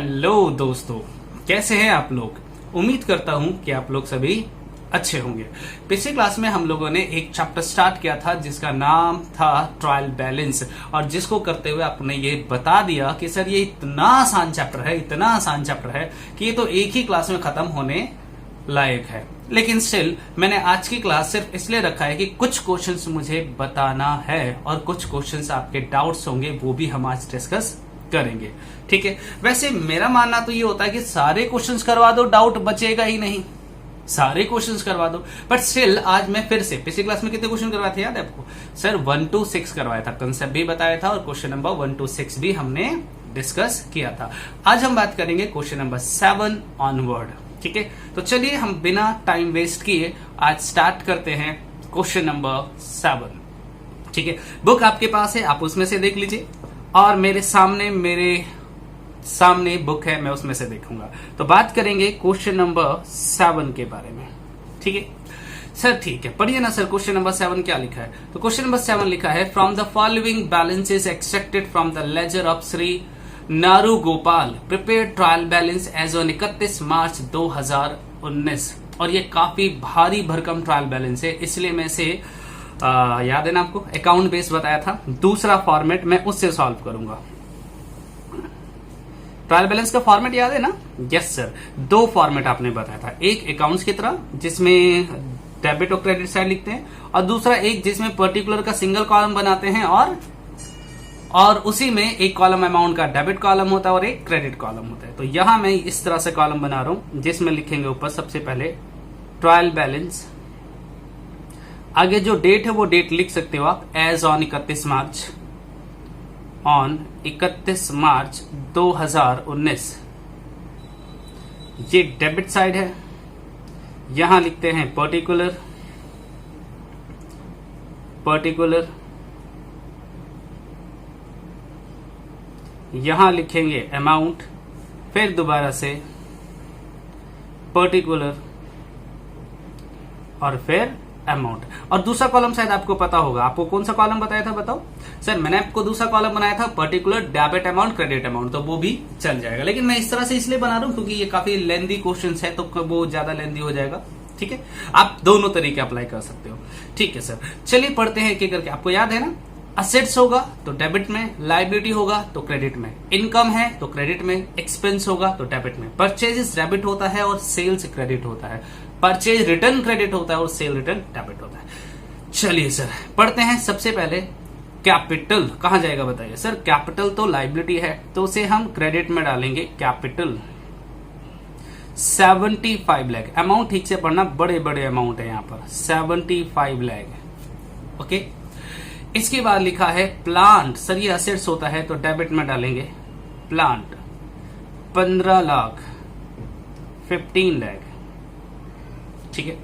Hello दोस्तों, कैसे हैं आप लोग। उम्मीद करता हूं कि आप लोग सभी अच्छे होंगे। पिछली क्लास में हम लोगों ने एक चैप्टर स्टार्ट किया था जिसका नाम था ट्रायल बैलेंस, और जिसको करते हुए आपने ये बता दिया कि सर ये इतना आसान चैप्टर है कि ये तो एक ही क्लास में खत्म होने लायक है। लेकिन स्टिल मैंने आज की क्लास सिर्फ इसलिए रखा है कि कुछ क्वेश्चंस मुझे बताना है और कुछ क्वेश्चंस आपके डाउट्स होंगे, वो भी हम आज डिस्कस करेंगे। ठीक है, वैसे मेरा मानना तो ये होता है कि सारे क्वेश्चंस करवा दो, डाउट बचेगा ही नहीं, सारे क्वेश्चंस करवा दो। बट स्टिल आज मैं फिर से, पिछली क्लास में कितने क्वेश्चन करवाए थे याद है आपको सर? 1 to 6 करवाया था, कंसेप्ट भी बताया था और क्वेश्चन नंबर 1 to 6 भी हमने डिस्कस किया था। आज हम बात करेंगे क्वेश्चन नंबर 7 ऑनवर्ड। ठीक है, तो चलिए हम बिना टाइम वेस्ट किए आज स्टार्ट करते हैं क्वेश्चन नंबर 7। ठीक है, बुक आपके पास है, आप उसमें से देख लीजिए, और मेरे सामने बुक है, मैं उसमें से देखूंगा। तो बात करेंगे क्वेश्चन नंबर 7 के बारे में। ठीक है सर, ठीक है, पढ़िए ना सर। क्वेश्चन नंबर 7 क्या लिखा है? तो क्वेश्चन नंबर 7 लिखा है, from the following balances extracted from the ledger of Shri Naru Gopal prepare trial balance as on 31 March 2019। और ये काफी भारी भरकम ट्रायल बैलेंस है, इसलिए मैं इसे याद है ना आपको, अकाउंट बेस बताया था। दूसरा फॉर्मेट मैं उससे सॉल्व करूंगा। ट्रायल बैलेंस का फॉर्मेट याद है ना? यस सर, 2 फॉर्मेट आपने बताया था, एक अकाउंट्स की तरह जिसमें डेबिट और क्रेडिट साइड लिखते हैं, और दूसरा एक जिसमें पर्टिकुलर का सिंगल कॉलम बनाते हैं और उसी में एक कॉलम अमाउंट का डेबिट कॉलम होता है और एक क्रेडिट कॉलम होता है। तो यहां मैं इस तरह से कॉलम बना रहा हूं जिसमें लिखेंगे ऊपर सबसे पहले ट्रायल बैलेंस, आगे जो डेट है वो डेट लिख सकते हो आप, as on 31 March, on 31 March 2019। ये डेबिट साइड है, यहां लिखते हैं पर्टिकुलर, यहां लिखेंगे अमाउंट, फिर दोबारा से पर्टिकुलर और फिर अमाउंट। और दूसरा कॉलम शायद आपको पता होगा, आपको कौन सा कॉलम बताया था बताओ सर? मैंने आपको दूसरा कॉलम बनाया था particular, debit amount, credit amount, तो वो भी चल जाएगा। लेकिन मैं इस तरह से इसलिए बना रहा हूं क्योंकि ये काफी लेंदी क्वेश्चन है, तो वो ज्यादा लेंदी हो जाएगा। ठीक है, आप दोनों तरीके अप्लाई कर सकते हो। ठीक है सर, चलिए पढ़ते हैं एक एक करके। आपको याद है ना, असेट्स होगा तो डेबिट में, लायबिलिटी होगा तो क्रेडिट में, इनकम है तो क्रेडिट में, एक्सपेंस होगा तो डेबिट में, परचेजेस डेबिट होता है और सेल्स क्रेडिट होता है, परचेज रिटर्न क्रेडिट होता है और सेल रिटर्न डेबिट होता है। चलिए सर पढ़ते हैं। सबसे पहले कैपिटल कहां जाएगा बताइए सर? कैपिटल तो लायबिलिटी है, तो उसे हम क्रेडिट में डालेंगे। कैपिटल 75 लाख, अमाउंट ठीक से पढ़ना, बड़े बड़े अमाउंट है यहां पर, 75 लाख। ओके, इसके बाद लिखा है प्लांट, सर ये असेट्स होता है तो डेबिट में डालेंगे प्लांट, 15 लाख, 15 लाख। ठीक है,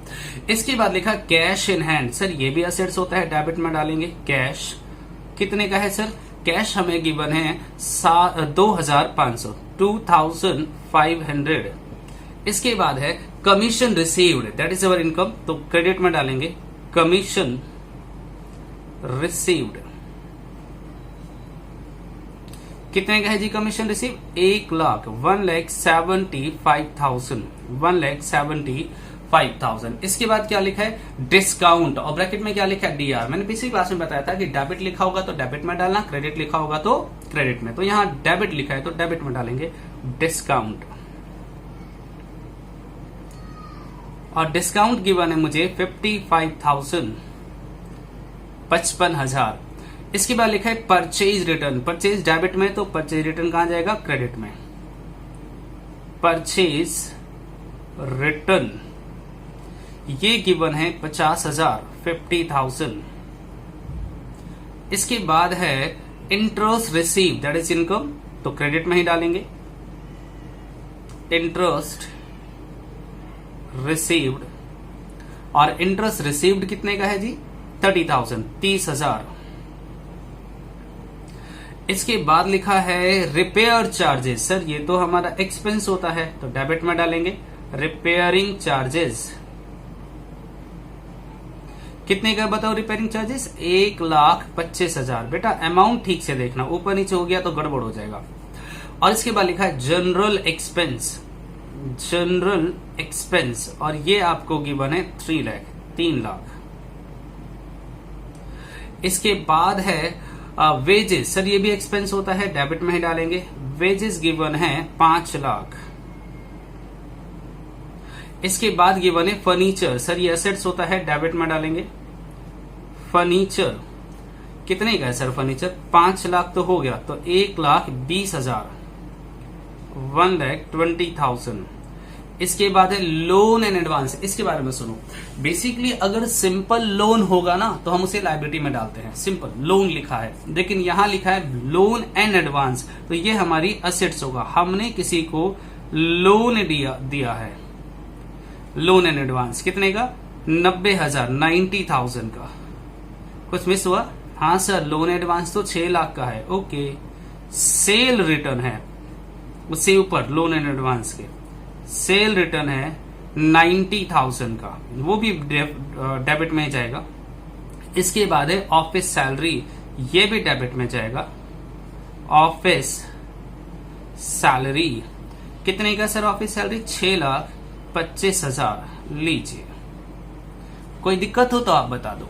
इसके बाद लिखा कैश इन हैंड, सर ये भी असेट्स होता है, डेबिट में डालेंगे कैश। कितने का है सर? कैश हमें गिवन है 2500, 2500। इसके बाद है commission received, that is our income, तो क्रेडिट में डालेंगे कमीशन रिसीव्ड। कितने का है जी कमीशन रिसीव? 1 लाख, 1,75,000, 1,75,000। इसके बाद क्या लिखा है? डिस्काउंट, और ब्रैकेट में क्या लिखा है? डीआर। मैंने पिछली क्लास में बताया था कि डेबिट लिखा होगा तो डेबिट में डालना, क्रेडिट लिखा होगा तो क्रेडिट में। तो यहां डेबिट लिखा है तो डेबिट में डालेंगे डिस्काउंट, और डिस्काउंट गिवन है मुझे 55,000, 55,000। इसके बाद लिखा है परचेज रिटर्न, परचेज डेबिट में तो परचेज रिटर्न कहां जाएगा? क्रेडिट में। परचेज रिटर्न ये गिवन है 50,000, 50,000। इसके बाद है interest receive, that is income, तो क्रेडिट में ही डालेंगे इंटरेस्ट रिसीव्ड। और इंटरेस्ट रिसीव्ड कितने का है जी? 30,000, 30,000। इसके बाद लिखा है रिपेयर चार्जेस, सर ये तो हमारा एक्सपेंस होता है तो डेबिट में डालेंगे रिपेयरिंग चार्जेस। कितने का बताओ रिपेयरिंग चार्जेस? 1,25,000। बेटा अमाउंट ठीक से देखना, ऊपर नीचे हो गया तो गड़बड़ हो जाएगा। और इसके बाद लिखा है जनरल एक्सपेंस, जनरल एक्सपेंस, और ये आपको गिवन है 3 लाख, 3 लाख। इसके बाद है वेजेस, सर ये भी एक्सपेंस होता है, डेबिट में ही डालेंगे। वेजेस गिवन है 5 लाख। इसके बाद गिवन है फर्नीचर, सर ये एसेट्स होता है, डेबिट में डालेंगे। फर्नीचर कितने का है सर फर्नीचर? 5 लाख तो हो गया, तो 1,20,000, 1,20,000। इसके बाद है लोन एंड एडवांस, इसके बारे में सुनो। बेसिकली अगर सिंपल लोन होगा ना तो हम उसे लायबिलिटी में डालते हैं, सिंपल लोन लिखा है, लेकिन यहां लिखा है लोन एंड एडवांस, तो ये हमारी असेट्स होगा। हमने किसी को लोन दिया है, लोन एंड एडवांस कितने का? 90,000, 90,000 का। कुछ मिस हुआ? हाँ सर, लोन एडवांस तो 6 लाख का है। ओके, सेल रिटर्न है उससे ऊपर, लोन एंड एडवांस के सेल रिटर्न है 90,000 का, वो भी डेबिट में जाएगा। इसके बाद है ऑफिस सैलरी, ये भी डेबिट में जाएगा। ऑफिस सैलरी कितने का सर? Office salary 6,25,000। लीजिए, कोई दिक्कत हो तो आप बता दो,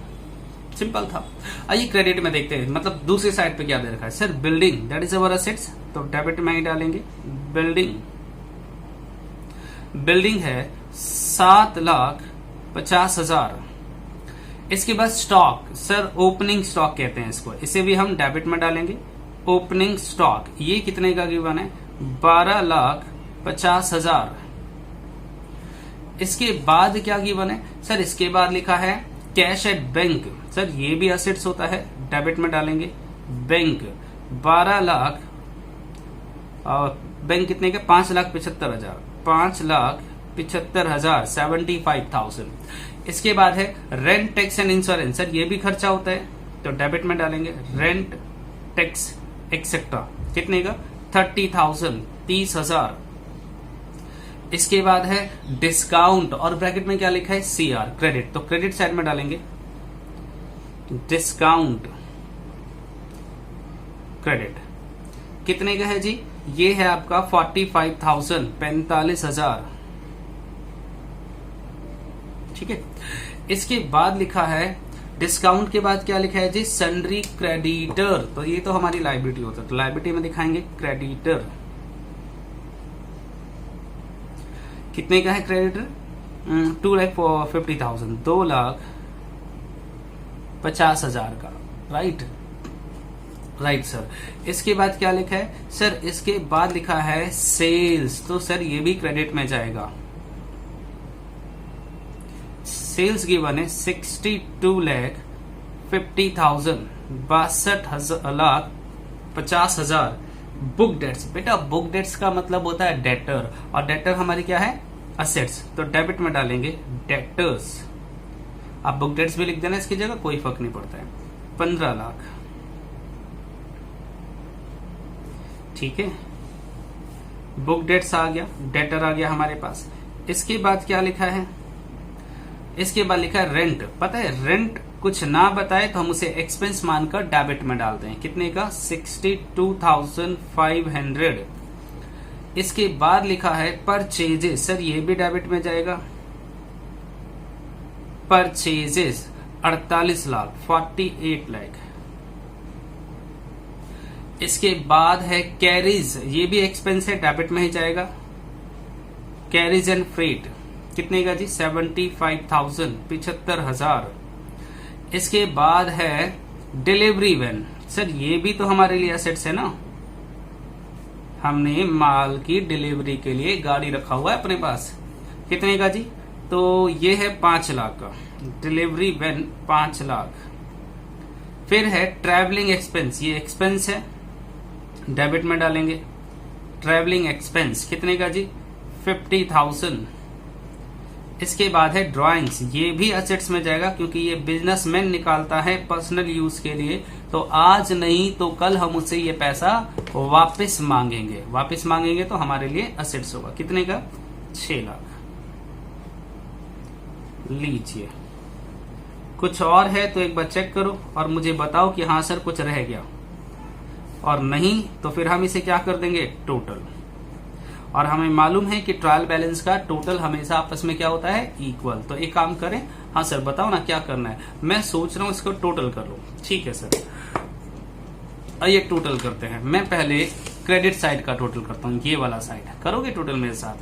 सिंपल था। आइए क्रेडिट में देखते हैं, मतलब दूसरी साइड पे क्या दे रखा है। Sir building, that is our assets, तो डेबिट में ही डालेंगे। बिल्डिंग, बिल्डिंग है 7,50,000। इसके बाद स्टॉक, सर ओपनिंग स्टॉक कहते हैं इसको, इसे भी हम डेबिट में डालेंगे। ओपनिंग स्टॉक ये कितने का गिवन है? 12,50,000। इसके बाद क्या गिवन है सर? इसके बाद लिखा है कैश एट बैंक, सर ये भी असेट्स होता है, डेबिट में डालेंगे। बैंक 12 लाख, बैंक कितने का? 5,75,000, 5,75,000, 75,000। इसके बाद है rent, tax and insurance, sir ये भी खर्चा होता है, तो डेबिट में डालेंगे। रेंट, टैक्स एक्सेट्रा कितने का? 30,000, 30,000। इसके बाद है डिस्काउंट, और ब्रैकेट में क्या लिखा है? CR, क्रेडिट, तो क्रेडिट साइड में डालेंगे। डिस्काउंट क्रेडिट कितने का है जी? ये है आपका 45,000, 45,000। ठीक है। इसके बाद लिखा है डिस्काउंट के बाद क्या लिखा है जी? सन्ड्री क्रेडिटर, तो ये तो हमारी लायबिलिटी होता है, तो लायबिलिटी में दिखाएंगे क्रेडिटर। कितने का है क्रेडिटर? 2,50,000, 2,50,000 का। Right, right sir. इसके बाद क्या लिखा है सर? इसके बाद लिखा है सेल्स, तो सर ये भी क्रेडिट में जाएगा। सेल्स गिवन है 62,50,000, 62,50,000। बुक डेट्स, बेटा बुक डेट्स का मतलब होता है डेटर, और डेटर हमारी क्या है? असेट्स, तो डेबिट में डालेंगे डेटर्स। आप बुक डेट्स भी लिख देना इसकी जगह, कोई फर्क नहीं पड़ता है। 15 लाख, ठीक है। बुक डेट्स आ गया, डेटर आ गया हमारे पास। इसके बाद क्या लिखा है? इसके बाद लिखा है रेंट। पता है रेंट कुछ ना बताए तो हम उसे एक्सपेंस मानकर डेबिट में डालते हैं। कितने का? 62,500। इसके बाद लिखा है परचेजेस, सर ये भी डेबिट में जाएगा। परचेजेस 48 लाख, 48 लाख। इसके बाद है कैरीज, ये भी एक्सपेंस है, डेबिट में ही जाएगा। कैरीज एंड फ्रेट कितने का जी? 75,000, 75,000। इसके बाद है डिलीवरी वैन, सर ये भी तो हमारे लिए एसेट्स है ना, हमने माल की डिलीवरी के लिए गाड़ी रखा हुआ है अपने पास। कितने का जी? तो ये है 5 लाख का, डिलीवरी वैन 5 लाख। फिर है ट्रैवलिंग एक्सपेंस, ये एक्सपेंस है, डेबिट में डालेंगे। ट्रैवलिंग एक्सपेंस कितने का जी? 50,000। इसके बाद है ड्राइंग्स, ये भी असेट्स में जाएगा क्योंकि ये बिजनेसमैन निकालता है पर्सनल यूज के लिए, तो आज नहीं तो कल हम उससे ये पैसा वापस मांगेंगे। वापस मांगेंगे तो हमारे लिए असेट्स होगा। कितने का? 6 लाख। लीजिए, कुछ और है तो एक बार चेक करो और मुझे बताओ कि हाँ सर कुछ रह गया। और नहीं तो फिर हम इसे क्या कर देंगे, टोटल। और हमें मालूम है कि ट्रायल बैलेंस का टोटल हमेशा आपस में क्या होता है, इक्वल। तो एक काम करें, हाँ सर बताओ ना क्या करना है। मैं सोच रहा हूं इसको टोटल कर लो। ठीक है सर, आइए टोटल करते हैं। मैं पहले क्रेडिट साइड का टोटल करता हूं, ये वाला साइड। करोगे टोटल मेरे साथ?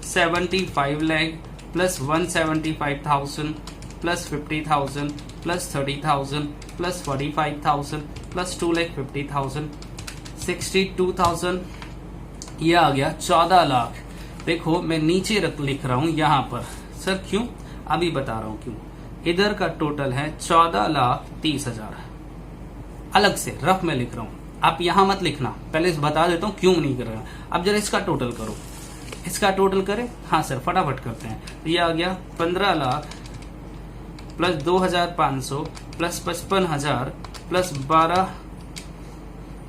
75 lakh plus 175,000 plus 50,000 plus 30,000 plus 45,000 plus 2,50,000 62,000, ये आ गया 14 लाख। देखो मैं नीचे लिख रहा हूं यहां पर। सर क्यों? अभी बता रहा हूं क्यों। इधर का टोटल है 14,30,000, अलग से रफ में लिख रहा हूं, आप यहां मत लिखना, पहले बता देता हूं क्यों नहीं कर रहा। अब जरा इसका टोटल करो, इसका टोटल करें। हाँ सर फटाफट करते हैं। ये आ गया 15 lakh plus 2,500 plus 55,000 plus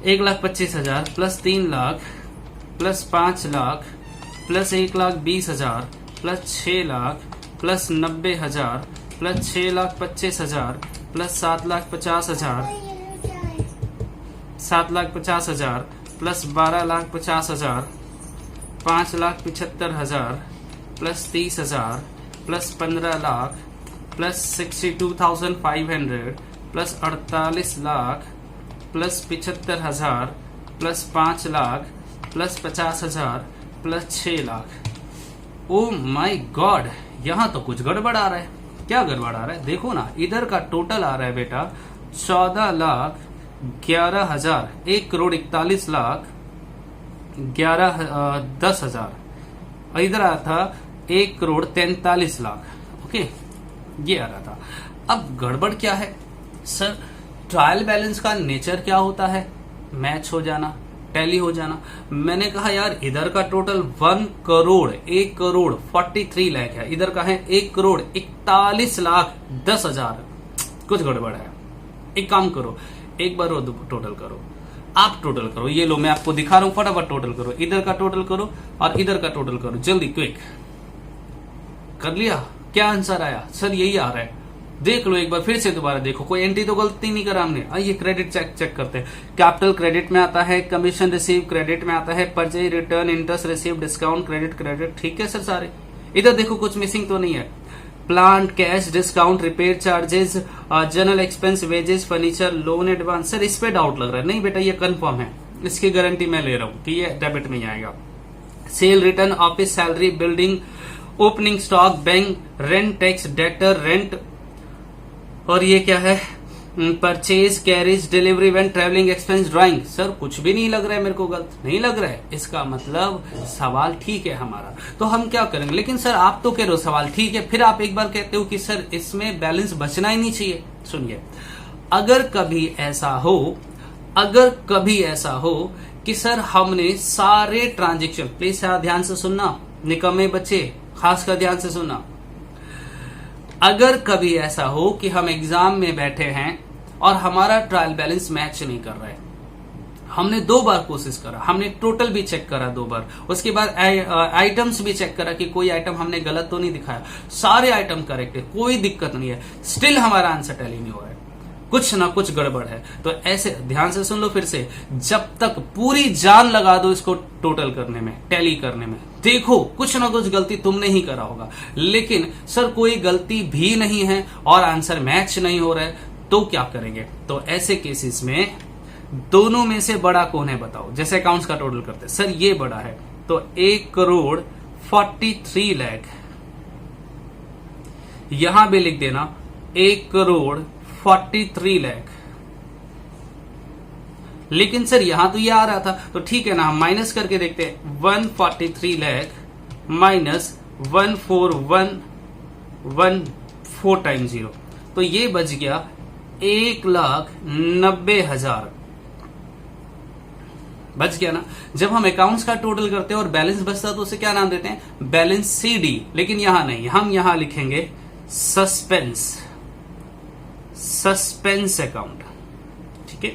1,25,000 plus 3 lakh plus 5 lakh plus 1,20,000 plus 6 lakh plus 90,000 plus 6,25,000 plus 7,50,000 7,50,000 plus 12,50,000 5,75,000 plus 30,000 plus 15 lakh plus 62,500 plus 48 lakh plus 75,000 plus 5 lakh plus 50,000 plus 6 lakh. Oh my God, यहां तो कुछ गड़बड़ आ रहा है। क्या गड़बड़ आ रहा है? देखो ना, इधर का टोटल आ रहा है बेटा 14,11,000, 1,41,10,000। इधर आया था 1,43,00,000। ओके, ये आ रहा था। अब गड़बड़ क्या है सर? ट्रायल बैलेंस का नेचर क्या होता है? मैच हो जाना, टैली हो जाना। मैंने कहा यार इधर का टोटल 1,43 लाख है, इधर का है 1,41,10,000। कुछ गड़बड़ है। एक काम करो, एक बार वो टोटल करो, आप टोटल करो। ये लो मैं आपको दिखा रहा हूं, फटाफट टोटल करो। इधर का टोटल करो और इधर का टोटल करो, जल्दी क्विक। कर लिया? क्या आंसर आया? सर यही आ रहा है। देख लो एक बार, फिर से दोबारा देखो, कोई एंट्री तो गलती नहीं करा हमने। आइए क्रेडिट चेक करते हैं। कैपिटल क्रेडिट में आता है, कमीशन रिसीव क्रेडिट में आता है, purchase return, interest receive, discount credit. ठीक है सर सारे। इधर देखो कुछ मिसिंग तो नहीं है। Plant, cash, discount, repair charges, general expense, wages, furniture, loan advance. Sir इस पे डाउट लग रहा है। नहीं बेटा ये कंफर्म है, इसकी गारंटी मैं ले रहा हूं कि ये डेबिट में आएगा। Cell return, office salary, building, opening stock, bank, rent, tax, debtor, rent, और ये क्या है? Purchase, carriage, delivery, event, travelling expense, drawing. Sir कुछ भी नहीं लग रहा है मेरे को, गलत नहीं लग रहा है। इसका मतलब सवाल ठीक है हमारा। तो हम क्या करेंगे? लेकिन सर आप तो कह रहे हो सवाल ठीक है, फिर आप एक बार कहते हो कि सर इसमें बैलेंस बचना ही नहीं चाहिए। सुनिए, अगर कभी ऐसा हो कि सर हमने सारे ट्रांजेक्शन, प्लीज ध्यान से सुनना निकम्मे बच्चे, खासकर ध्यान से सुनना। अगर कभी ऐसा हो कि हम एग्जाम में बैठे हैं और हमारा ट्रायल बैलेंस मैच नहीं कर रहा है, हमने 2 बार कोशिश करा, हमने टोटल भी चेक करा 2 बार, उसके बाद आइटम्स भी चेक करा कि कोई आइटम हमने गलत तो नहीं दिखाया, सारे आइटम करेक्ट है, कोई दिक्कत नहीं है, स्टिल हमारा आंसर टैली नहीं हो रहा है, कुछ ना कुछ गड़बड़ है। तो ऐसे ध्यान से सुन लो फिर से, जब तक पूरी जान लगा दो इसको टोटल करने में, टैली करने में, देखो कुछ ना कुछ गलती तुमने ही करा होगा। लेकिन सर कोई गलती भी नहीं है और आंसर मैच नहीं हो रहा है, तो क्या करेंगे? तो ऐसे केसेस में दोनों में से बड़ा कौन है बताओ? जैसे अकाउंट्स का टोटल करते हैं, सर ये बड़ा है तो 1,43 लाख, यहां भी लिख देना 1,43 लाख। लेकिन सर यहां तो ये आ रहा था, तो ठीक है ना, हम माइनस करके देखते हैं। 143 लाख माइनस 14114 टाइम 0, तो ये बच गया 1,90,000 बच गया ना। जब हम अकाउंट्स का टोटल करते हैं और बैलेंस बचता है तो उसे क्या नाम देते हैं? Balance CD। लेकिन यहां नहीं, हम यहां लिखेंगे सस्पेंस अकाउंट। ठीक है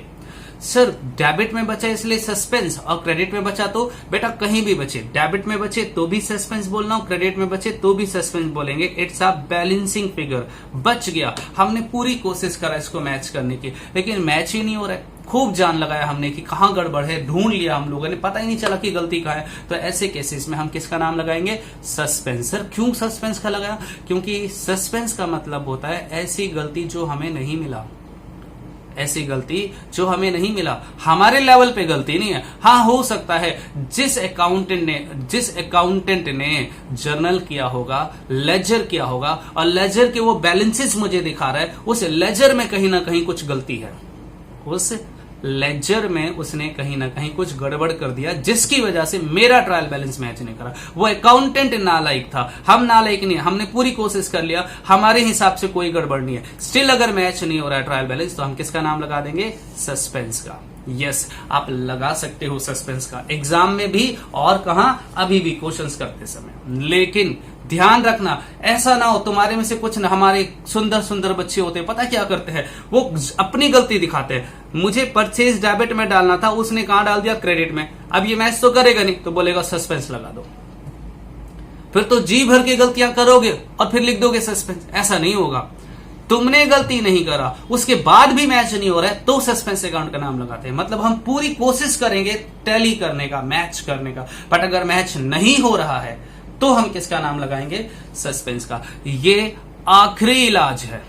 सर, डेबिट में बचा इसलिए सस्पेंस, और क्रेडिट में बचा तो बेटा कहीं भी बचे, डेबिट में बचे तो भी सस्पेंस बोलना, क्रेडिट में बचे तो भी सस्पेंस बोलेंगे। It's a balancing figure. बच गया। हमने पूरी कोशिश करा इसको मैच करने की, लेकिन मैच ही नहीं हो रहा है। खूब जान लगाया हमने कि कहां गड़बड़ है, ढूंढ लिया हम लोगों ने, पता ही नहीं चला कि गलती कहां है। तो ऐसे केसेस में हम किसका नाम लगाएंगे? सस्पेंसर। क्यों सस्पेंस का लगाया? क्योंकि सस्पेंस का मतलब होता है ऐसी गलती जो हमें नहीं मिला, ऐसी गलती जो हमें नहीं मिला, हमारे लेवल पे गलती नहीं है। हाँ, हो सकता है जिस अकाउंटेंट ने जर्नल किया होगा, लेजर किया होगा, और लेजर के वो बैलेंसेस मुझे दिखा रहा है, उस लेजर में कहीं ना कहीं कुछ गलती है, उस लेजर में उसने कहीं ना कहीं कुछ गड़बड़ कर दिया, जिसकी वजह से मेरा ट्रायल बैलेंस मैच नहीं करा। वो अकाउंटेंट नालायक था, हम नालायक नहीं, हमने पूरी कोशिश कर लिया, हमारे हिसाब से कोई गड़बड़ नहीं है, स्टिल अगर मैच नहीं हो रहा है ट्रायल बैलेंस, तो हम किसका नाम लगा देंगे? सस्पेंस का। यस, आप लगा सकते हो सस्पेंस का एग्जाम में भी, और कहां? अभी भी क्वेश्चंस करते समय। लेकिन ध्यान रखना, ऐसा ना हो तुम्हारे में से कुछ न, हमारे सुंदर सुंदर बच्चे होते हैं, पता क्या करते हैं, वो अपनी गलती दिखाते हैं। मुझे परचेज डेबिट में डालना था, उसने कहां डाल दिया? क्रेडिट में। अब ये मैच तो करेगा नहीं, तो बोलेगा सस्पेंस लगा दो। फिर तो जी भर के गलतियां करोगे और फिर लिख दोगे सस्पेंस। ऐसा नहीं होगा, तुमने गलती नहीं करा, उसके बाद भी मैच नहीं हो रहा है, तो सस्पेंस अकाउंट का नाम लगाते हैं। मतलब हम पूरी कोशिश करेंगे टैली करने का, मैच करने का, बट अगर मैच नहीं हो रहा है तो हम किसका नाम लगाएंगे? सस्पेंस का। ये आखिरी इलाज है,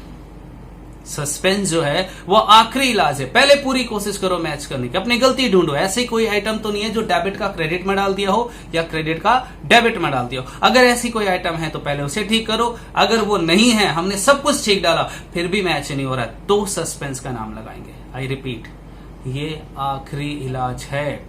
सस्पेंस जो है वो आखिरी इलाज है। पहले पूरी कोशिश करो मैच करने की, अपनी गलती ढूंढो। ऐसे कोई आइटम तो नहीं है जो डेबिट का क्रेडिट में डाल दिया हो या क्रेडिट का डेबिट में डाल दिया हो। अगर ऐसी कोई आइटम है तो पहले उसे ठीक करो। अगर वो नहीं है, हमने सब कुछ ठीक डाला, फिर भी मैच नहीं हो रहा है, तो सस्पेंस का नाम लगाएंगे। आई रिपीट, ये आखिरी इलाज है।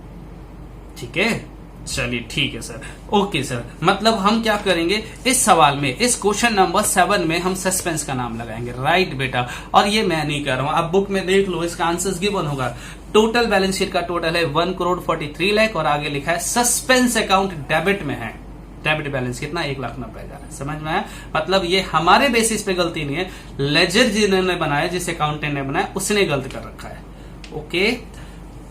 ठीक है, चलिए ठीक है सर, ओके सर। मतलब हम क्या करेंगे इस सवाल में, इस क्वेश्चन नंबर 7 में हम सस्पेंस का नाम लगाएंगे। राइट बेटा, और ये मैं नहीं कर रहा हूं, आप बुक में देख लो, इसका आंसर्स गिवन होगा। टोटल बैलेंस शीट का टोटल है 1,43,00,000 और आगे लिखा है सस्पेंस अकाउंट डेबिट में है। डेबिट बैलेंस कितना? 1,90,000। समझ में आया? मतलब ये हमारे बेसिस पे गलती नहीं है, लेजर जिन्होंने बनाया, जिस अकाउंटेंट ने बनाया, उसने गलत कर रखा है। ओके,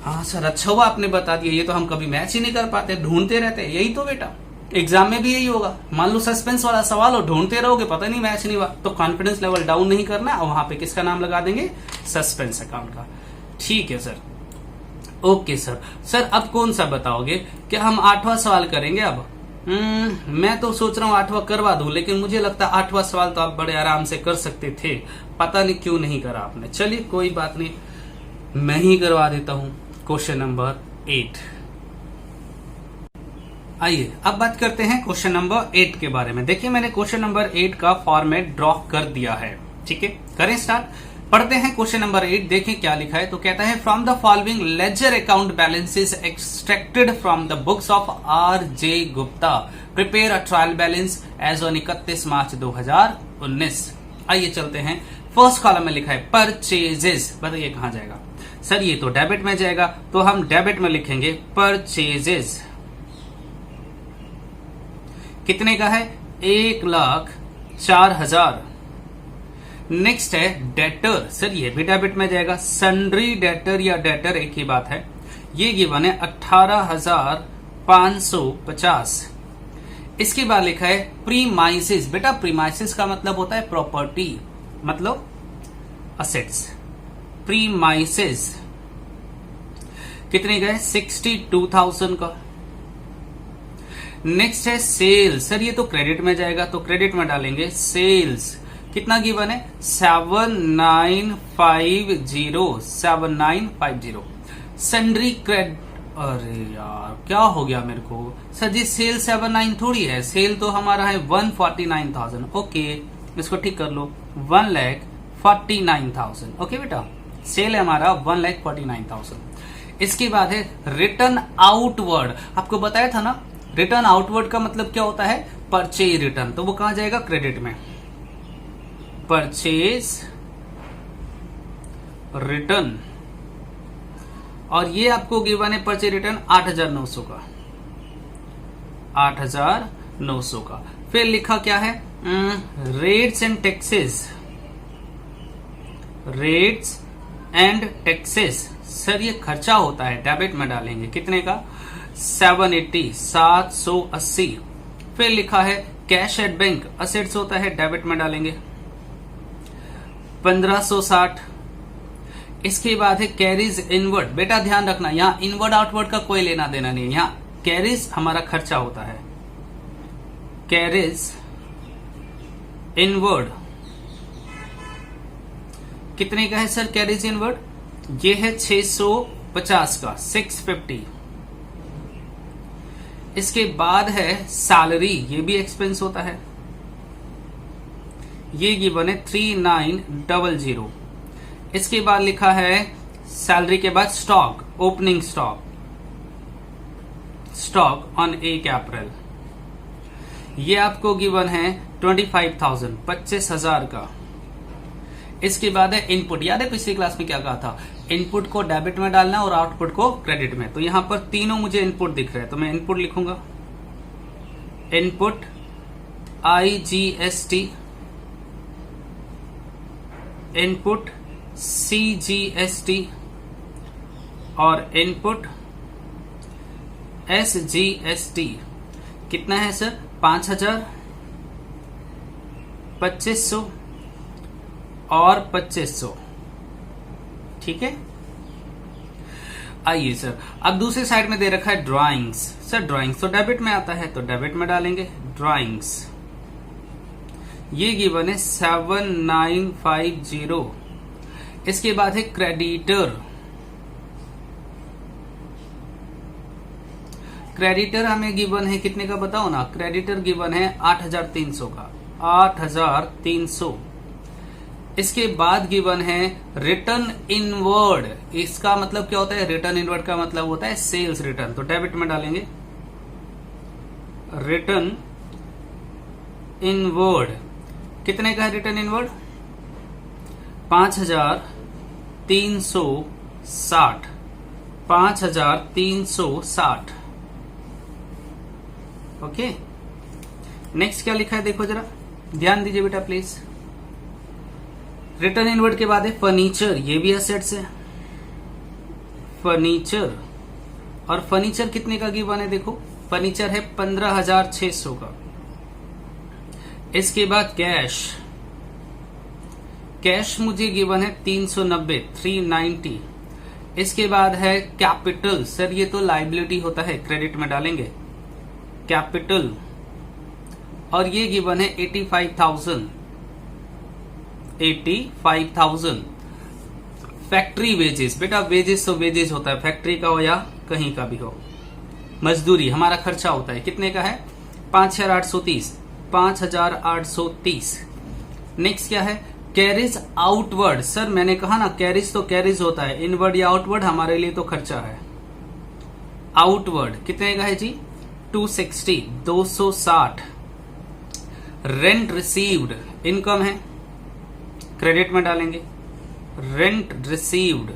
हाँ सर, अच्छा हुआ आपने बता दिया, ये तो हम कभी मैच ही नहीं कर पाते, ढूंढते रहते। यही तो बेटा एग्जाम में भी यही होगा। मान लो सस्पेंस वाला सवाल हो, ढूंढते रहोगे, पता नहीं मैच नहीं हुआ, तो कॉन्फिडेंस लेवल डाउन नहीं करना, और वहां पे किसका नाम लगा देंगे? सस्पेंस अकाउंट का। ठीक है सर, ओके सर। सर अब कौन सा बताओगे? क्या हम 8वां सवाल करेंगे अब? मैं तो सोच रहा हूं 8वां करवा दूं, लेकिन मुझे लगता है 8वां सवाल तो आप बड़े आराम से कर सकते थे, पता नहीं क्यों नहीं करा आपने। चलिए कोई बात नहीं, मैं ही करवा देता हूं। Question number 8। आइए अब बात करते हैं क्वेश्चन नंबर 8 के बारे में। देखिए मैंने क्वेश्चन नंबर 8 का फॉर्मेट ड्रॉ कर दिया है। ठीक है, करें स्टार्ट। पढ़ते हैं क्वेश्चन नंबर 8, देखें क्या लिखा है। तो कहता है from the following ledger account balances extracted from the books of R.J. Gupta, prepare a trial balance as on 31 March 2019। आइए चलते हैं। फर्स्ट कॉलम में लिखा है परचेजेस, बताइए कहां जाएगा? सर ये तो डेबिट में जाएगा, तो हम डेबिट में लिखेंगे परचेजेस। कितने का है? 1,04,000। नेक्स्ट है डेटर, सर ये भी डेबिट में जाएगा। सन्ड्री डेटर या डेटर एक ही बात है। ये गिवन है 18,550। इसके बाद लिखा है प्रीमाइसिस। बेटा प्रीमाइसिस का मतलब होता है प्रॉपर्टी, मतलब असेट्स। प्रीमाइसिस कितने का है? 62,000 का। नेक्स्ट है सेल्स, सर ये तो क्रेडिट में जाएगा, तो क्रेडिट में डालेंगे सेल्स। कितना गिवन है? 7950। सन्ड्री क्रेड, अरे यार क्या हो गया मेरे को सर जी, सेल 79 थोड़ी है, सेल तो हमारा है 149,000। ओके इसको ठीक कर लो, 1,49,000। ओके बेटा, सेल है हमारा 1,49,000। इसके बाद है रिटर्न आउटवर्ड। आपको बताया था ना, रिटर्न आउटवर्ड का मतलब क्या होता है? Purchase return. तो वो कहां जाएगा? क्रेडिट में। परचेज रिटर्न, और ये आपको गिवन है परचेज रिटर्न 8,900 का। 8,900 का। फिर लिखा क्या है? Rates and taxes. Rates and taxes, sir ये खर्चा होता है, डेबिट में डालेंगे। कितने का? 780। फिर लिखा है कैश एट बैंक, असेट्स होता है, डेबिट में डालेंगे। 1,560। इसके बाद है कैरीज इनवर्ड। बेटा ध्यान रखना, यहां इनवर्ड आउटवर्ड का कोई लेना देना नहीं है, यहां कैरीज हमारा खर्चा होता है। कैरीज इनवर्ड कितने का है सर? कैरीज इनवर्ड ये है 650 का, 650। इसके बाद है सैलरी, ये भी एक्सपेंस होता है, ये गिवन है 3900। इसके बाद लिखा है सैलरी के बाद stock, opening stock, stock on 1 अप्रैल, ये आपको गिवन है 25,000, 25,000 का। इसके बाद है इनपुट। याद है पिछली क्लास में क्या कहा था? इनपुट को डेबिट में डालना और आउटपुट को क्रेडिट में। तो यहां पर तीनों मुझे इनपुट दिख रहे हैं, तो मैं इनपुट लिखूंगा। इनपुट IGST, इनपुट CGST और इनपुट SGST। कितना है सर? 5,000, 2500 और 2500। ठीक है, आइए सर अब दूसरे साइड में दे रखा है ड्राइंग्स। सर ड्राइंग्स तो डेबिट में आता है, तो डेबिट में डालेंगे ड्राइंग्स। ये गिवन है 7950। इसके बाद है क्रेडिटर। क्रेडिटर हमें गिवन है कितने का बताओ ना? क्रेडिटर गिवन है 8,300 का, 8,300। इसके बाद गिवन है रिटर्न इनवर्ड। इसका मतलब क्या होता है? रिटर्न इनवर्ड का मतलब होता है सेल्स रिटर्न, तो डेबिट में डालेंगे रिटर्न इनवर्ड। कितने का है रिटर्न इनवर्ड? 5,360, 5,360। ओके, नेक्स्ट क्या लिखा है देखो जरा, ध्यान दीजिए बेटा प्लीज। रिटर्न इनवर्ड के बाद है फर्नीचर, ये भी एसेट्स है फर्नीचर। और फर्नीचर कितने का गिवन है देखो, फर्नीचर है 15,600 का। इसके बाद कैश, कैश मुझे गिवन है 390, 390। इसके बाद है कैपिटल। सर ये तो लाइबिलिटी होता है, क्रेडिट में डालेंगे कैपिटल, और ये गिवन है 85,000, 85,000। फैक्ट्री वेजेस, बेटा वेजेस तो वेजेस होता है, फैक्ट्री का हो या कहीं का भी हो, मजदूरी हमारा खर्चा होता है। कितने का है? 5,830, 5,830। नेक्स्ट क्या है? Carriage outward. सर मैंने कहा ना कैरिज तो कैरिज होता है, इनवर्ड या आउटवर्ड हमारे लिए तो खर्चा है। आउटवर्ड कितने का है जी? 260, 260। रेंट रिसीव्ड इनकम है, क्रेडिट में डालेंगे रेंट रिसीव्ड।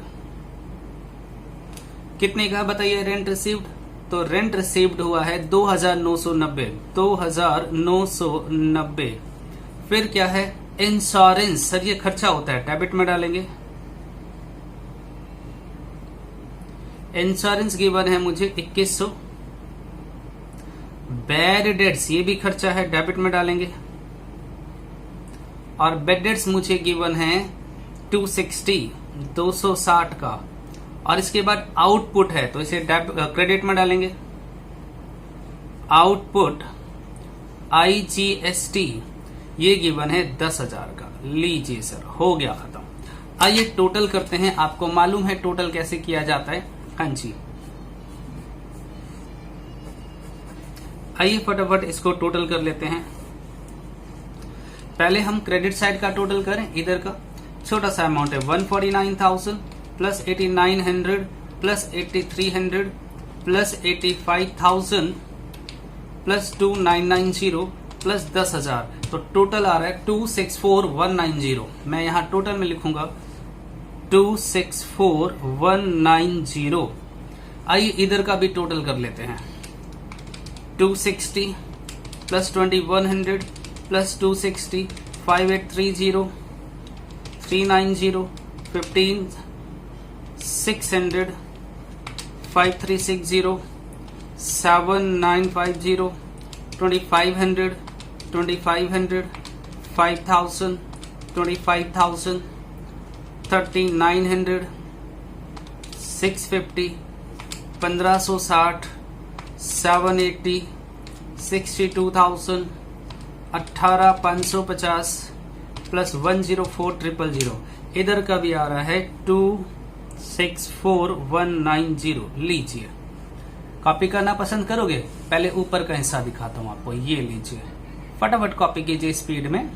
कितने का बताइए रेंट रिसीव्ड? तो रेंट रिसीव्ड हुआ है 2,990, 2,990। फिर क्या है? इंश्योरेंस। सर ये खर्चा होता है, डेबिट में डालेंगे। इंश्योरेंस गिवन है मुझे 2,100। बैड डेट्स ये भी खर्चा है, डेबिट में डालेंगे। और बैड डेट्स मुझे गिवन है 260, 260 का। और इसके बाद आउटपुट है तो इसे क्रेडिट में डालेंगे। आउटपुट IGST ये गिवन है 10,000 का। लीजिए सर हो गया खत्म। आइए टोटल करते हैं, आपको मालूम है टोटल कैसे किया जाता है? हाँ जी, आइए फटाफट इसको टोटल कर लेते हैं। पहले हम क्रेडिट साइड का टोटल करें। इधर का छोटा सा अमाउंट है 149,000 plus 8,900 plus 8,300 plus 85,000 plus 2,990 plus 10,000, तो टोटल आ रहा है 264,190। मैं यहां टोटल में लिखूंगा 264,190। आइए इधर का भी टोटल कर लेते हैं। 260 प्लस 2,100 प्लस 260, 5,830, 390, 15,600, 5,360, 7,950, 2,500, 2,500, 5,000, 25,000, 3900, 650, 1560, 780, 62,000, 18,550 प्लस 104,000। इधर का भी आ रहा है 264,190। लीजिए, कॉपी करना पसंद करोगे? पहले ऊपर का हिस्सा दिखाता हूं आपको। ये लीजिए, फटाफट कॉपी कीजिए स्पीड में,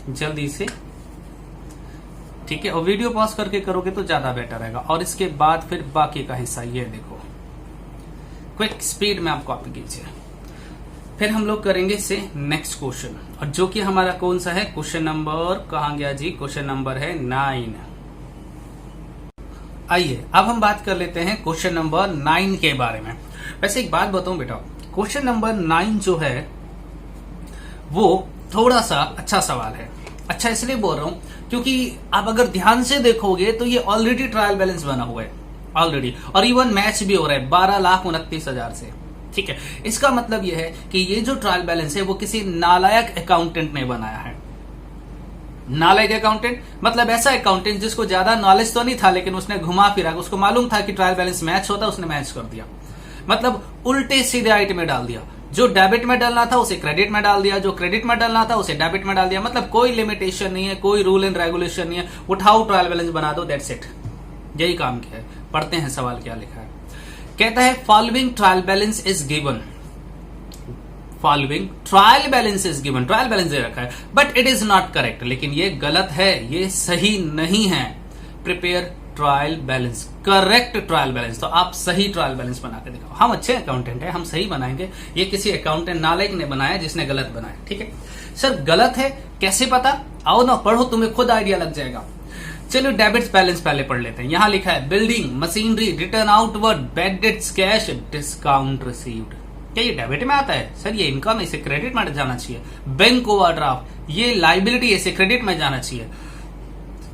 जल्दी से, ठीक है। और वीडियो पॉज करके करोगे तो ज्यादा बेटर रहेगा। और इसके बाद फिर बाकी का हिस्सा, ये देखो, क्विक स्पीड में आप कॉपी कीजिए। फिर हम लोग करेंगे इससे नेक्स्ट क्वेश्चन, और जो कि हमारा कौन सा है? क्वेश्चन नंबर, कहां गया जी? क्वेश्चन नंबर है 9। आइए अब हम बात कर लेते हैं क्वेश्चन नंबर 9 के बारे में। वैसे एक बात बताऊं बेटा, क्वेश्चन नंबर 9 जो है वो थोड़ा सा अच्छा सवाल है। अच्छा इसलिए बोल रहा हूं क्योंकि आप अगर ध्यान से देखोगे तो ये ऑलरेडी ट्रायल बैलेंस बना हुआ है ऑलरेडी, और इवन मैच भी हो रहा है 12,29,000 से, ठीक है। इसका मतलब यह है कि ये जो ट्रायल बैलेंस है वो किसी नालायक अकाउंटेंट ने बनाया है। नालायक अकाउंटेंट मतलब ऐसा अकाउंटेंट जिसको ज्यादा नॉलेज तो नहीं था, लेकिन उसने घुमा फिरा, उसको मालूम था कि ट्रायल बैलेंस मैच होता है, उसने मैच कर दिया। मतलब उल्टे सीधे आइटम में डाल दिया। जो डेबिट में डालना था उसे क्रेडिट में डाल दिया, जो क्रेडिट में डालना था उसे डेबिट में डाल दिया। मतलब कोई लिमिटेशन नहीं है, कोई रूल एंड रेगुलेशन नहीं है, उठाओ ट्रायल बैलेंस बना दो, दैट्स इट। यही काम किया है। पढ़ते हैं सवाल क्या लिखा है। कहता है following trial balance is given. Following trial balance is given, trial balance दे रखा है, but it is not correct, लेकिन ये गलत है, ये सही नहीं है। Prepare trial balance, correct trial balance. तो आप सही ट्रायल बैलेंस बना के दिखाओ। हम अच्छे अकाउंटेंट हैं, हम सही बनाएंगे। ये किसी अकाउंटेंट नालायक ने बनाया जिसने गलत बनाया, ठीक है। सर गलत है कैसे पता? आओ ना पढ़ो, तुम्हें खुद आइडिया लग जाएगा। चलो डेबिट बैलेंस पहले पढ़ लेते हैं। यहां लिखा है building, machinery, return outward, bad debts, cash, discount received. क्या ये डेबिट में आता है? सर ये इनकम, इसे क्रेडिट में जाना चाहिए। बैंक ओवरड्राफ्ट, ये लाइबिलिटी, इसे क्रेडिट में जाना चाहिए।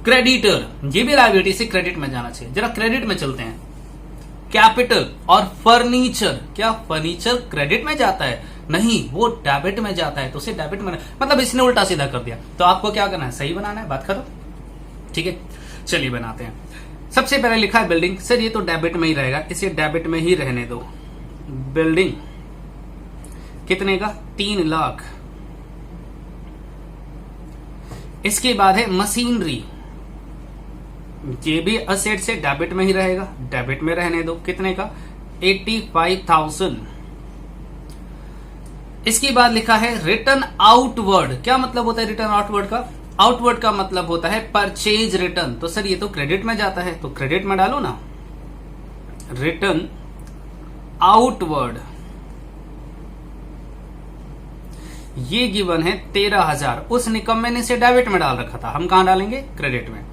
क्रेडिटर, ये भी लाइबिलिटी, इसे क्रेडिट में जाना चाहिए। जरा क्रेडिट में चलते हैं। कैपिटल और फर्नीचर, क्या फर्नीचर क्रेडिट में जाता है? नहीं, वो डेबिट में जाता है, तो उसे डेबिट में, मतलब इसने उल्टा सीधा कर दिया। तो आपको क्या करना है? सही बनाना है, बात खत्म, ठीक है। चलिए बनाते हैं। सबसे पहले लिखा है बिल्डिंग। सर ये तो डेबिट में ही रहेगा, इसे डेबिट में ही रहने दो। बिल्डिंग कितने का? 3 लाख। इसके बाद है मशीनरी, ये भी असेट से डेबिट में ही रहेगा, डेबिट में रहने दो। कितने का? 85,000। इसके बाद लिखा है रिटर्न आउटवर्ड। क्या मतलब होता है रिटर्न आउटवर्ड का? आउटवर्ड का मतलब होता है परचेज रिटर्न। तो सर ये तो क्रेडिट में जाता है, तो क्रेडिट में डालो ना। रिटर्न आउटवर्ड, ये गिवन है 13,000। उस निकम्मे ने से डेबिट में डाल रखा था, हम कहां डालेंगे? क्रेडिट में।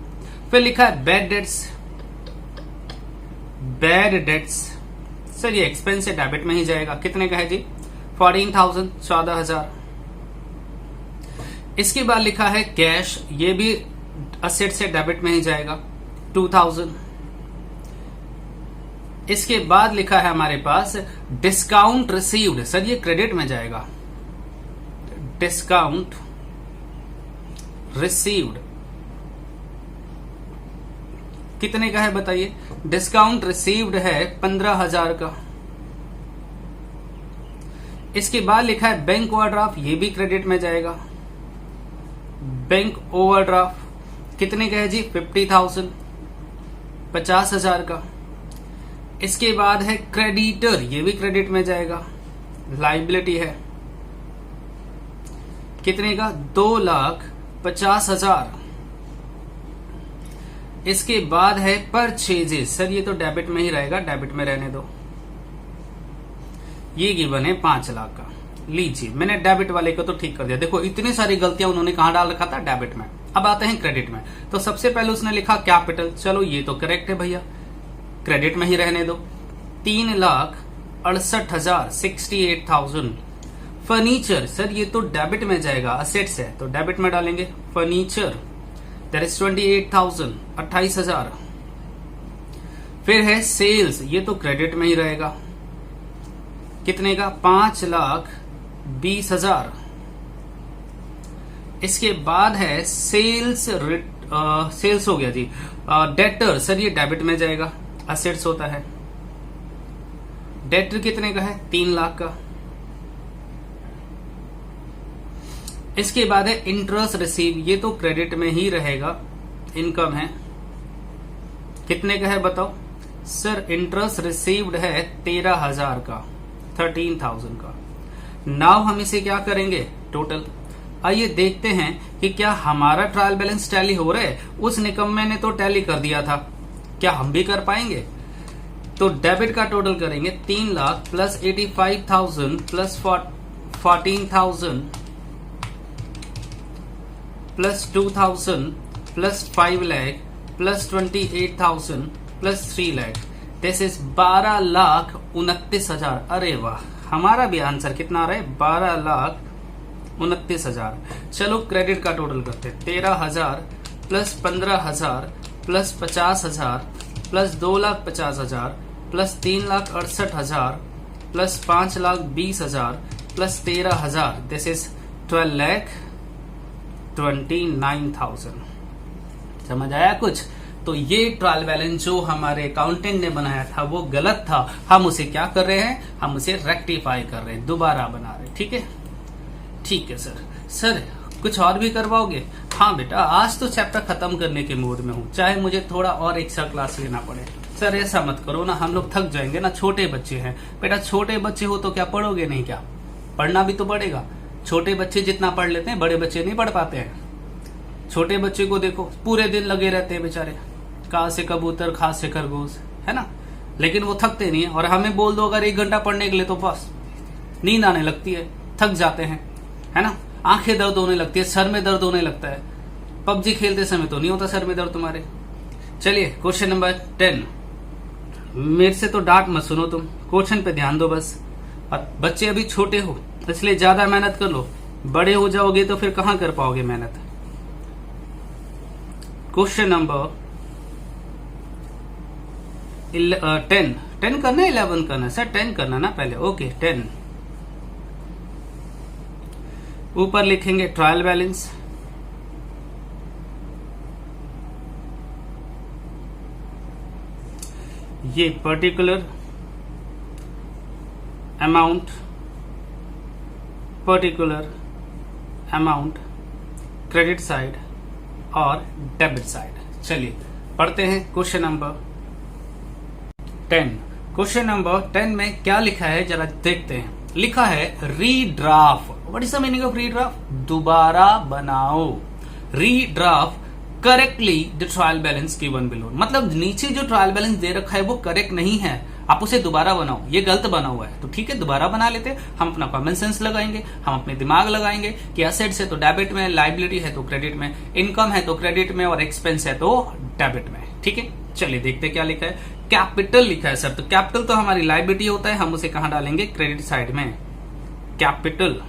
फिर लिखा है bad debts. Bad debts, sir ये एक्सपेंस से डेबिट में ही जाएगा। कितने का है जी? 14,000, 14,000। इसके बाद लिखा है कैश, ये भी असेट से डेबिट में ही जाएगा, 2,000। इसके बाद लिखा है हमारे पास डिस्काउंट रिसीव्ड। सर ये क्रेडिट में जाएगा। डिस्काउंट रिसीव्ड कितने का है बताइए? डिस्काउंट रिसीव्ड है 15,000 का। इसके बाद लिखा है बैंक ओवरड्राफ्ट, ये भी क्रेडिट में जाएगा। बैंक ओवरड्राफ्ट कितने का है जी? 50,000, 50,000 का। इसके बाद है क्रेडिटर, ये भी क्रेडिट में जाएगा, लाइबिलिटी है। कितने का? 2,50,000। इसके बाद है परचेजेस, सर ये तो डेबिट में ही रहेगा, डेबिट में रहने दो। ये गिवन है 5 लाख का। लीजिए, मैंने डेबिट वाले को तो ठीक कर दिया। देखो इतनी सारी गलतियां उन्होंने कहां डाल रखा था? डेबिट में। अब आते हैं क्रेडिट में। तो सबसे पहले उसने लिखा कैपिटल, चलो ये तो करेक्ट है भैया, क्रेडिट में ही रहने दो। 3,68,000, 68,000। फर्नीचर, सर ये तो डेबिट में जाएगा, असेट्स है तो डेबिट में डालेंगे। Furniture that is 28,000, 28,000। फिर है सेल्स, ये तो क्रेडिट में ही रहेगा। कितने का? 5,20,000। इसके बाद है सेल्स सेल्स हो गया जी। डेटर सर ये डेबिट में जाएगा, असेट्स होता है। डेटर कितने का है? 3 लाख का। इसके बाद है इंटरेस्ट रिसीव, ये तो क्रेडिट में ही रहेगा, इनकम है। कितने का है बताओ सर? इंटरेस्ट रिसीव्ड है 13,000 का, 13,000 का। नाउ हम इसे क्या करेंगे? टोटल। आइए देखते हैं कि क्या हमारा ट्रायल बैलेंस टैली हो रहा है। उस निकम्मे ने तो टैली कर दिया था, क्या हम भी कर पाएंगे? तो डेबिट का टोटल करेंगे 3 lakh plus 85,000 plus 14,000 plus 2,000 plus 5 lakh plus 28,000 plus 3 lakh, this is 12,29,000। अरे वाह, हमारा भी आंसर कितना आ रहा है? 12,29,000। चलो क्रेडिट का टोटल करते हैं। 13,000 plus 15,000 plus 50,000 plus 2,50,000 plus 3,68,000 plus 5,20,000 plus 13,000, this is 12,29,000। समझ आया कुछ? तो ये ट्रायल बैलेंस जो हमारे अकाउंटेंट ने बनाया था वो गलत था। हम उसे क्या कर रहे हैं? हम उसे रेक्टिफाई कर रहे हैं, दोबारा बना रहे हैं। ठीक है, ठीक है सर। सर कुछ और भी करवाओगे? हाँ बेटा, आज तो चैप्टर खत्म करने के मूड में हूँ, चाहे मुझे थोड़ा और एक्स्ट्रा क्लास लेना पड़े। सर ऐसा मत करो ना, हम लोग थक जाएंगे ना, छोटे बच्चे हैं। बेटा छोटे बच्चे हो तो क्या पढ़ोगे नहीं? क्या पढ़ना भी तो पड़ेगा। छोटे बच्चे जितना पढ़ लेते हैं बड़े बच्चे नहीं पढ़ पाते हैं। छोटे बच्चे को देखो, पूरे दिन लगे रहते हैं बेचारे, का से कबूतर खा से खरगोश, है ना, लेकिन वो थकते नहीं है। और हमें बोल दो अगर 1 घंटा पढ़ने के लिए तो बस नींद आने लगती है, थक जाते हैं, है ना, आंखें दर्द होने लगती है, सर में दर्द होने लगता है। पबजी खेलते समय तो नहीं होता सर में दर्द तुम्हारे। चलिए क्वेश्चन नंबर 10। मेरे से तो डांट मत सुनो तुम, क्वेश्चन पे ध्यान दो बस। बच्चे अभी छोटे हो इसलिए ज्यादा मेहनत कर लो, बड़े हो जाओगे तो फिर कहां कर पाओगे मेहनत। क्वेश्चन नंबर 10 करना है 11 करना है? सर 10 करना ना पहले, ओके 10। ऊपर लिखेंगे ट्रायल बैलेंस, ये पर्टिकुलर अमाउंट क्रेडिट साइड और डेबिट साइड। चलिए पढ़ते हैं क्वेश्चन नंबर 10। क्वेश्चन नंबर 10 में क्या लिखा है जरा देखते हैं। लिखा है redraft. What is the meaning of redraft? दोबारा बनाओ। Redraft correctly the trial balance given below. मतलब नीचे जो ट्रायल बैलेंस दे रखा है वो करेक्ट नहीं है, आप उसे दोबारा बनाओ। ये गलत बना हुआ है तो ठीक है दोबारा बना लेते हैं। हम अपना कॉमन सेंस लगाएंगे, हम अपने दिमाग लगाएंगे कि एसेट्स है तो डेबिट में, लायबिलिटी है तो क्रेडिट में, इनकम है तो क्रेडिट में और एक्सपेंस है तो डेबिट में। ठीक है, चलिए देखते हैं क्या लिखा है। कैपिटल लिखा है सर, तो कैपिटल तो हमारी लायबिलिटी होता है, हम उसे कहां डालेंगे? क्रेडिट साइड में। कैपिटल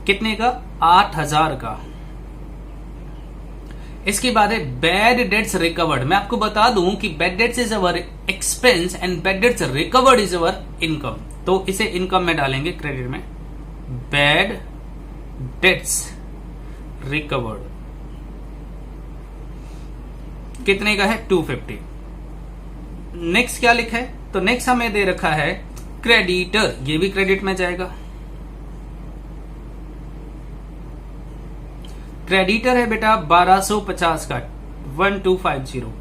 कितने का? 8,000 का। इसके बाद है बैड डेट्स रिकवर्ड। मैं आपको बता दूं कि bad debts is our expense and bad debts recovered is our income, तो इसे इनकम में डालेंगे क्रेडिट में। बैड डेट्स रिकवर्ड कितने का है? 250। नेक्स्ट क्या लिखा है? तो नेक्स्ट हमें दे रखा है क्रेडिटर, ये भी क्रेडिट में जाएगा। क्रेडिटर है बेटा 1250 का, 1250।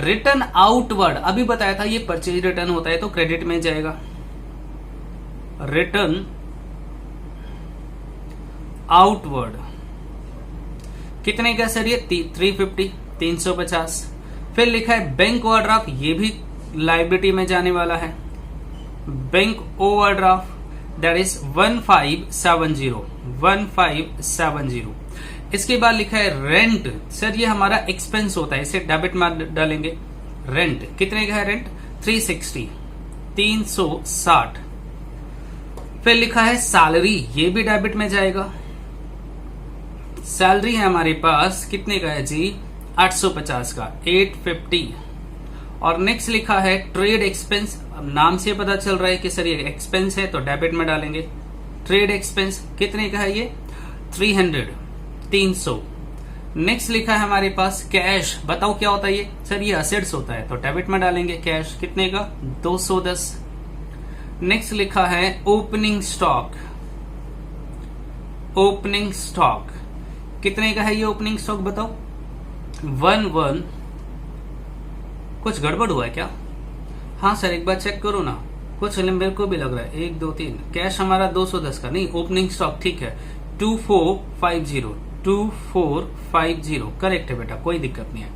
रिटर्न आउटवर्ड अभी बताया था ये परचेज रिटर्न होता है तो क्रेडिट में जाएगा। रिटर्न आउटवर्ड कितने का सर? ये 350, 350। फिर लिखा है बैंक ओवरड्राफ्ट, ये भी लायबिलिटी में जाने वाला है। Bank overdraft that is 1570। इसके बाद लिखा है रेंट। सर ये हमारा एक्सपेंस होता है, इसे डेबिट में डालेंगे। रेंट कितने का है? रेंट 360, 360। फिर लिखा है सैलरी, ये भी डेबिट में जाएगा। सैलरी है हमारे पास कितने का है जी? 850 का, 850। और नेक्स्ट लिखा है ट्रेड एक्सपेंस। अब नाम से पता चल रहा है कि सर ये एक्सपेंस है तो डेबिट में डालेंगे। ट्रेड एक्सपेंस कितने का है? ये 300, 300। नेक्स्ट लिखा है हमारे पास कैश। बताओ क्या होता है ये? सर ये असेट्स होता है, तो डेबिट में डालेंगे कैश। कितने का? 210। नेक्स्ट लिखा है ओपनिंग स्टॉक। ओपनिंग स्टॉक कितने का है ये ओपनिंग स्टॉक? बताओ। 11। कुछ गड़बड़ हुआ है क्या? हाँ सर एक बार चेक करो ना, कुछ मेरे को भी लग रहा है। 1 2 3 कैश हमारा 210 का नहीं, ओपनिंग स्टॉक ठीक है 2450। 2450 करेक्ट है बेटा, कोई दिक्कत नहीं है।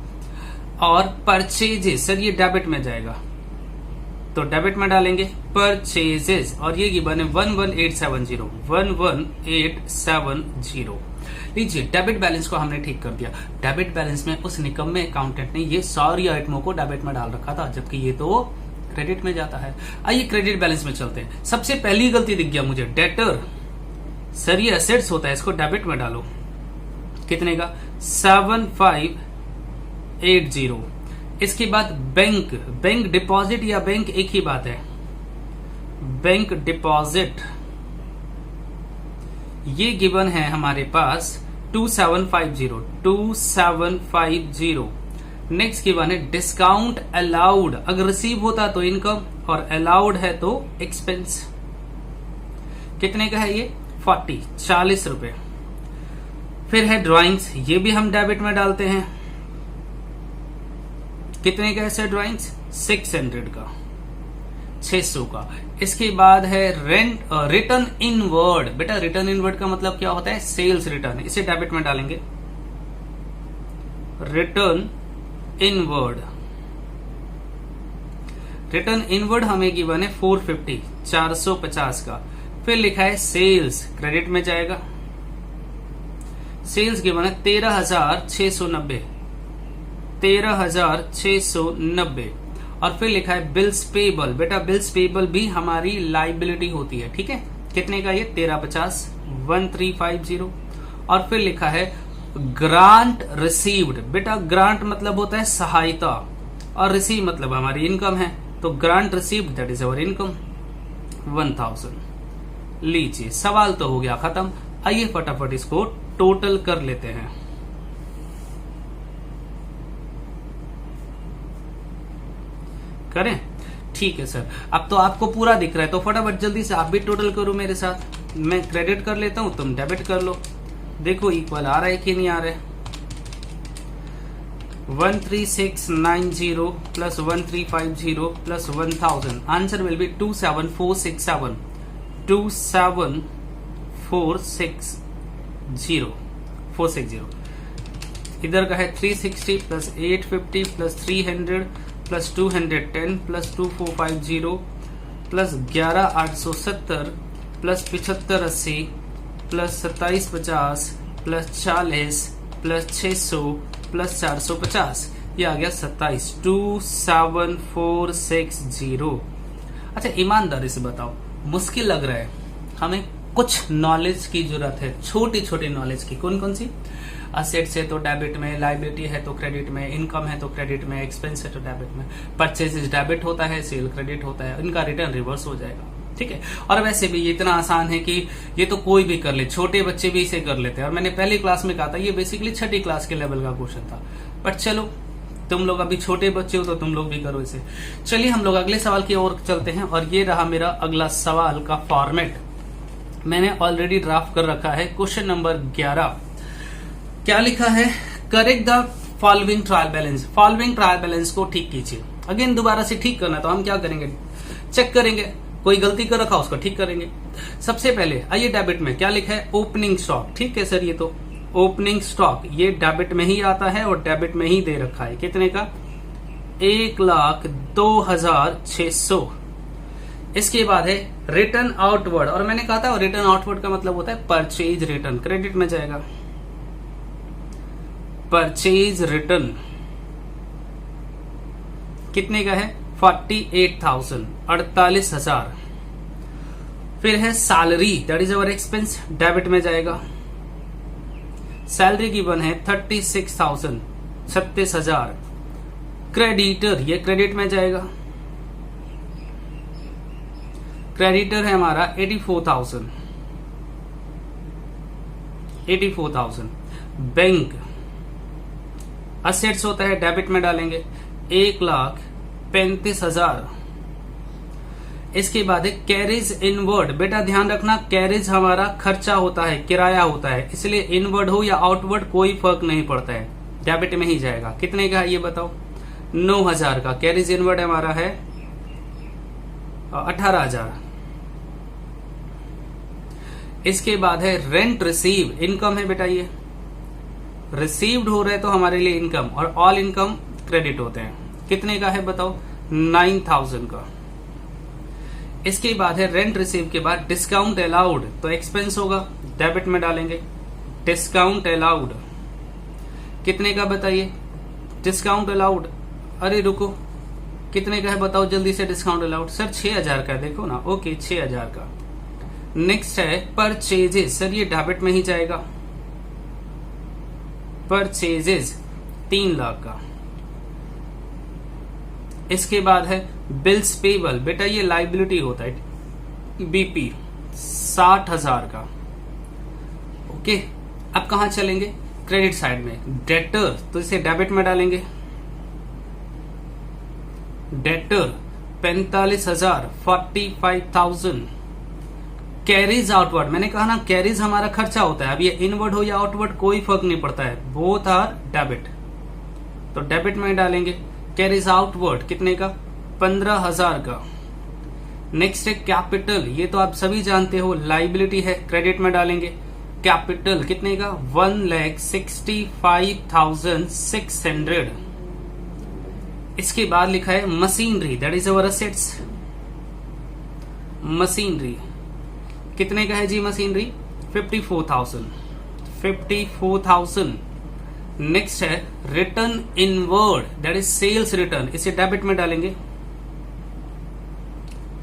और परचेजेस सर ये डेबिट में जाएगा, तो डेबिट में डालेंगे परचेजेस, और ये गिवन है 11870। 11870। लीजिए डेबिट बैलेंस को हमने ठीक कर दिया। डेबिट बैलेंस में उस निकम्मे अकाउंटेंट ने ये सारी आइटमों को डेबिट में डाल रखा था, जबकि ये तो क्रेडिट में जाता है। आइए क्रेडिट बैलेंस में चलते हैं। सबसे पहली गलती दिख गया मुझे, डेटर। सर ये एसेट्स होता है, इसको डेबिट में डालो। कितने का? 7580। इसके बाद बैंक। बैंक डिपॉजिट या बैंक एक ही बात है। बैंक डिपॉजिट ये गिवन है हमारे पास 2750। 2750। नेक्स्ट गिवन है डिस्काउंट अलाउड। अगर रिसीव होता तो इनकम और अलाउड है तो एक्सपेंस। कितने का है ये? 40 रुपए। फिर है ड्राइंग्स, ये भी हम डेबिट में डालते हैं। कितने का है सर ड्राइंग्स? 600 का, 600 का। इसके बाद है रेंट रिटर्न इनवर्ड। बेटा रिटर्न इनवर्ड का मतलब क्या होता है? Sales return. इसे डेबिट में डालेंगे। Return inward. रिटर्न इनवर्ड हमें गिवन है 450, 450 का। फिर लिखा है सेल्स, क्रेडिट में जाएगा। सेल्स गिवन है 13,690। 13,690। और फिर लिखा है बिल्स पेबल। बेटा बिल्स पेबल भी हमारी लाइबिलिटी होती है, ठीक है। कितने का ये? 1350, 1350। और फिर लिखा है ग्रांट रिसीव्ड। बेटा ग्रांट मतलब होता है सहायता, और रिसीव मतलब हमारी इनकम है, तो grant received that is our income 1000। लीजिए सवाल तो हो गया खत्म। आइए फटाफट इसको टोटल कर लेते हैं। करें? ठीक है सर, अब तो आपको पूरा दिख रहा है, तो फटाफट जल्दी से आप भी टोटल करो मेरे साथ। मैं क्रेडिट कर लेता हूं, तुम डेबिट कर लो। देखो इक्वल आ रहा है कि नहीं आ रहा है। 13690 plus 1350 plus 1000, answer will be 27467। 27460। इधर का है 360 plus 850 plus 300 plus 210 plus 2450 plus 11870 plus 7580 plus 2750 plus 40 plus 600 plus 450। ये आ गया 27। 27460। अच्छा ईमानदारी से बताओ, मुश्किल लग रहा है? हमें कुछ नॉलेज की जरूरत है, छोटी छोटी नॉलेज की। कौन कौन सी? असेट्स है तो डेबिट में, लाइबिलिटी है तो क्रेडिट में, इनकम है तो क्रेडिट में, एक्सपेंस है तो डेबिट में, परचेजेस डेबिट होता है, सेल क्रेडिट होता है, इनका रिटर्न रिवर्स हो जाएगा, ठीक है। और वैसे भी ये इतना आसान है कि ये तो कोई भी कर ले, छोटे बच्चे भी इसे कर लेते हैं। और मैंने पहली क्लास में कहा था ये बेसिकली छठी क्लास के लेवल का क्वेश्चन था, बट चलो तुम लोग अभी छोटे बच्चे हो तो तुम लोग भी करो इसे। चलिए हम लोग अगले सवाल की ओर चलते हैं, और ये रहा मेरा अगला सवाल का फॉर्मेट। मैंने ऑलरेडी ड्राफ्ट कर रखा है। क्वेश्चन नंबर 11 क्या लिखा है? Correct the following trial balance. Following trial balance को ठीक कीजिए। अगेन दोबारा से ठीक करना, तो हम क्या करेंगे? चेक करेंगे, कोई गलती कर रखा उसको ठीक करेंगे। सबसे पहले आइए डेबिट में क्या लिखा है? Opening stock. ठीक है सर, ये तो ओपनिंग स्टॉक ये डेबिट में ही आता है और डेबिट में ही दे रखा है। कितने का? 1,02,600। इसके बाद है रिटर्न आउटवर्ड, और मैंने कहा था रिटर्न आउटवर्ड का मतलब होता है परचेज रिटर्न, क्रेडिट में जाएगा। परचेज रिटर्न कितने का है? 48,000, 48,000। फिर है salary, that is our expense, debit में जाएगा। सैलरी गिवन है 36,000, 36,000। क्रेडिटर ये क्रेडिट में जाएगा। क्रेडिटर है हमारा 84,000। बैंक असेट्स होता है डेबिट में डालेंगे 1,35,000। इसके बाद है कैरिज इनवर्ड। बेटा ध्यान रखना, कैरिज हमारा खर्चा होता है, किराया होता है, इसलिए इनवर्ड हो या आउटवर्ड कोई फर्क नहीं पड़ता है, डेबिट में ही जाएगा। कितने का है ये बताओ? 9,000 का। कैरिज इनवर्ड हमारा है 18,000। इसके बाद है रेंट रिसीव। इनकम है बेटा, ये रिसीव्ड हो रहे तो हमारे लिए इनकम, और ऑल इनकम क्रेडिट होते हैं। कितने का है बताओ? 9,000 का। इसके बाद है रेंट रिसीव के बाद डिस्काउंट अलाउड, तो एक्सपेंस होगा, डेबिट में डालेंगे। डिस्काउंट अलाउड कितने का बताइए? डिस्काउंट अलाउड, अरे रुको, कितने का है बताओ जल्दी से? डिस्काउंट अलाउड सर 6,000 का, देखो ना। ओके 6,000 का। नेक्स्ट है परचेजेस। सर ये डेबिट में ही जाएगा। परचेजेस 3 लाख का। इसके बाद है बिल्स पेबल। बेटा ये लाइबिलिटी होता है, बीपी 60,000 का। ओके, अब कहां चलेंगे? क्रेडिट साइड में डेटर, तो इसे डेबिट में डालेंगे। डेटर 45,000, 45,000। कैरीज आउटवर्ड, मैंने कहा ना कैरीज हमारा खर्चा होता है। अब ये इनवर्ड हो या आउटवर्ड कोई फर्क नहीं पड़ता है, बोथ आर डेबिट, तो डेबिट में डालेंगे। कैरीज आउटवर्ड कितने का? 15,000 का। नेक्स्ट है कैपिटल, ये तो आप सभी जानते हो लाइबिलिटी है, क्रेडिट में डालेंगे। कैपिटल कितने का? 1,65,600। इसके बाद लिखा है machinery, that is our assets. Machinery कितने का है जी? मशीनरी 54,000, 54,000। नेक्स्ट है return inward, that is sales return, इसे डेबिट में डालेंगे।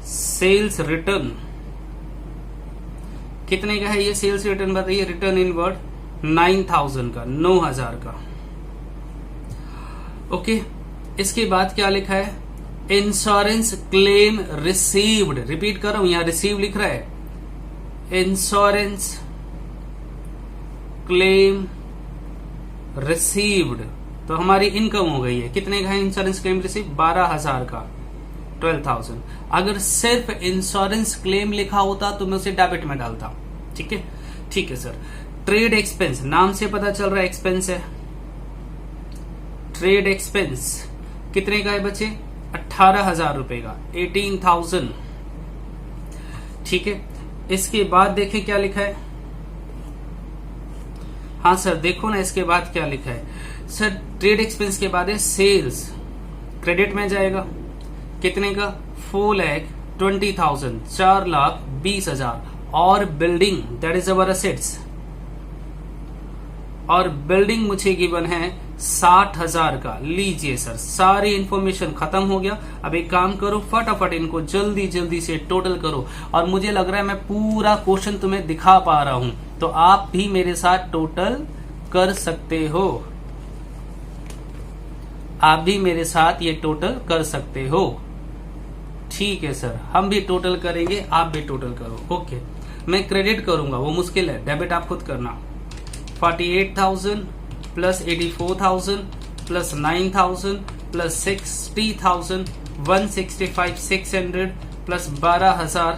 सेल्स रिटर्न कितने का है ये? सेल्स रिटर्न बताइए। रिटर्न इनवर्ड 9,000 का, 9,000 का। ओके, इसके बाद क्या लिखा है? Insurance claim received. रिपीट कर रहा हूं, यहां रिसीव लिख रहा है। इंश्योरेंस क्लेम रिसीव्ड, तो हमारी इनकम हो गई है। कितने का है इंश्योरेंस क्लेम रिसीव? 12,000 का, 12,000। अगर सिर्फ इंश्योरेंस क्लेम लिखा होता तो मैं उसे डेबिट में डालता। ठीक है, ठीक है सर। ट्रेड एक्सपेंस, नाम से पता चल रहा है एक्सपेंस है। ट्रेड एक्सपेंस कितने का है बच्चे? 18,000 रुपए का, 18,000। ठीक है, इसके बाद देखें क्या लिखा है। हाँ सर देखो ना, इसके बाद क्या लिखा है सर? ट्रेड एक्सपेंस के बाद है सेल्स, क्रेडिट में जाएगा। कितने का? 4,20,000, 4,20,000। और building, that is our assets, और बिल्डिंग मुझे गिवन है 60,000 का। लीजिए सर, सारी इंफॉर्मेशन खत्म हो गया। अब एक काम करो, फटाफट इनको जल्दी जल्दी से टोटल करो। और मुझे लग रहा है मैं पूरा क्वेश्चन तुम्हें दिखा पा रहा हूं, तो आप भी मेरे साथ टोटल कर सकते हो। आप भी मेरे साथ ये टोटल कर सकते हो। ठीक है सर, हम भी टोटल करेंगे, आप भी टोटल करो। ओके, मैं क्रेडिट करूंगा, वो मुश्किल है, डेबिट आप खुद करना। 48,000 plus 84,000 plus 9,000 plus 60,000, 165,600 plus 12,000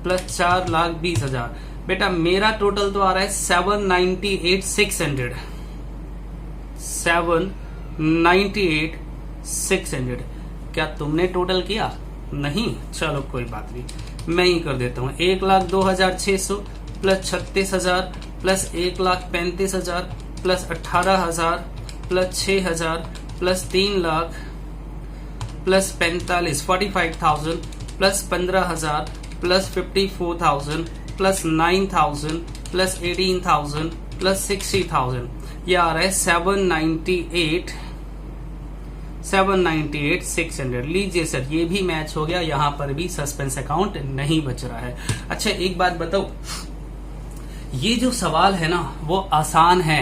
plus 4,20,000। बेटा मेरा टोटल तो आ रहा है 798,600, 798,600। क्या तुमने टोटल किया? नहीं, चलो कोई बात नहीं, मैं ही कर देता हूं। 1,02,600 plus 36,000 plus 1,35,000 plus 18,000 plus 6,000 plus 3 lakh plus 45,000 plus 15,000 plus 54,000 plus 9,000 plus 18,000 plus 60,000। ये आ रहा है 798,600। लीजिए सर, ये भी मैच हो गया, यहां पर भी सस्पेंस अकाउंट नहीं बच रहा है। अच्छा एक बात बताओ, ये जो सवाल है ना वो आसान है,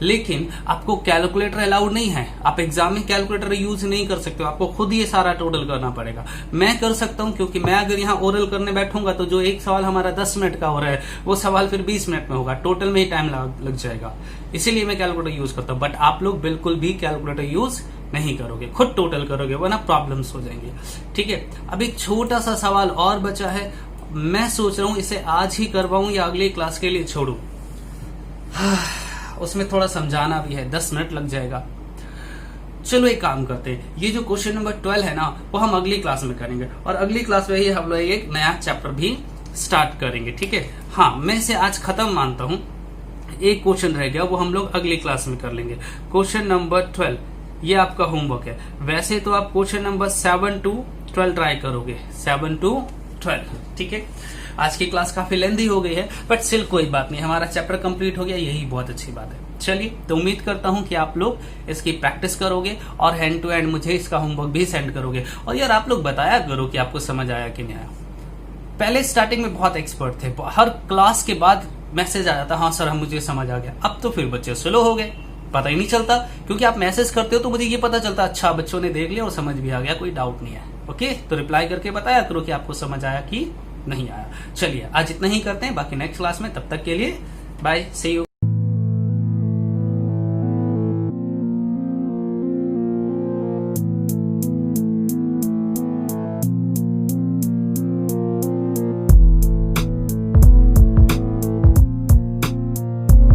लेकिन आपको कैलकुलेटर अलाउड नहीं है। आप एग्जाम में कैलकुलेटर यूज नहीं कर सकते हो, आपको खुद ये सारा टोटल करना पड़ेगा। मैं कर सकता हूं, क्योंकि मैं अगर यहाँ ओरल करने बैठूंगा तो जो एक सवाल हमारा 10 मिनट का हो रहा है वो सवाल फिर 20 मिनट में होगा, टोटल में ही टाइम लग जाएगा। इसीलिए मैं कैलकुलेटर यूज करता हूं। बट आप लोग बिल्कुल भी कैलकुलेटर यूज नहीं करोगे, खुद टोटल करोगे, वरना प्रॉब्लम्स हो जाएंगे। ठीक है, अब एक छोटा सा सवाल और बचा है, मैं सोच रहा हूं इसे आज ही करवाऊं या अगली क्लास के लिए छोड़ूं। उसमें थोड़ा समझाना भी है, 10 मिनट लग जाएगा। चलो एक काम करते हैं, ये जो क्वेश्चन नंबर 12 है ना वो हम अगली क्लास में करेंगे, और अगली क्लास में ही हम लोग एक नया चैप्टर भी स्टार्ट करेंगे। ठीक है, हाँ मैं इसे आज खत्म मानता हूं। एक क्वेश्चन रह गया, वो हम लोग अगली क्लास में कर लेंगे। क्वेश्चन नंबर 12 ये आपका होमवर्क है। वैसे तो आप क्वेश्चन नंबर 7 to 12 ट्राई करोगे, 7 to 12। ठीक है, आज की क्लास काफी लेंदी हो गई है, बट स्टिल कोई बात नहीं, हमारा चैप्टर कंप्लीट हो गया, यही बहुत अच्छी बात है। चलिए, तो उम्मीद करता हूं कि आप लोग इसकी प्रैक्टिस करोगे और हैंड टू हैंड मुझे इसका होमवर्क भी सेंड करोगे। और यार आप लोग बताया करो कि आपको समझ आया कि नहीं आया। पहले स्टार्टिंग में बहुत एक्सपर्ट थे, हर क्लास के बाद मैसेज आ जाता, हाँ सर हम मुझे समझ आ गया। अब तो फिर बच्चे स्लो हो गए, पता ही नहीं चलता, क्योंकि आप मैसेज करते हो तो मुझे ये पता चलता अच्छा बच्चों ने देख लिया और समझ भी आ गया, कोई डाउट नहीं है। ओके, तो रिप्लाई करके बताया करो कि आपको समझ आया कि नहीं आया। चलिए आज इतना ही करते हैं, बाकी नेक्स्ट क्लास में, तब तक के लिए बाय, सी यू।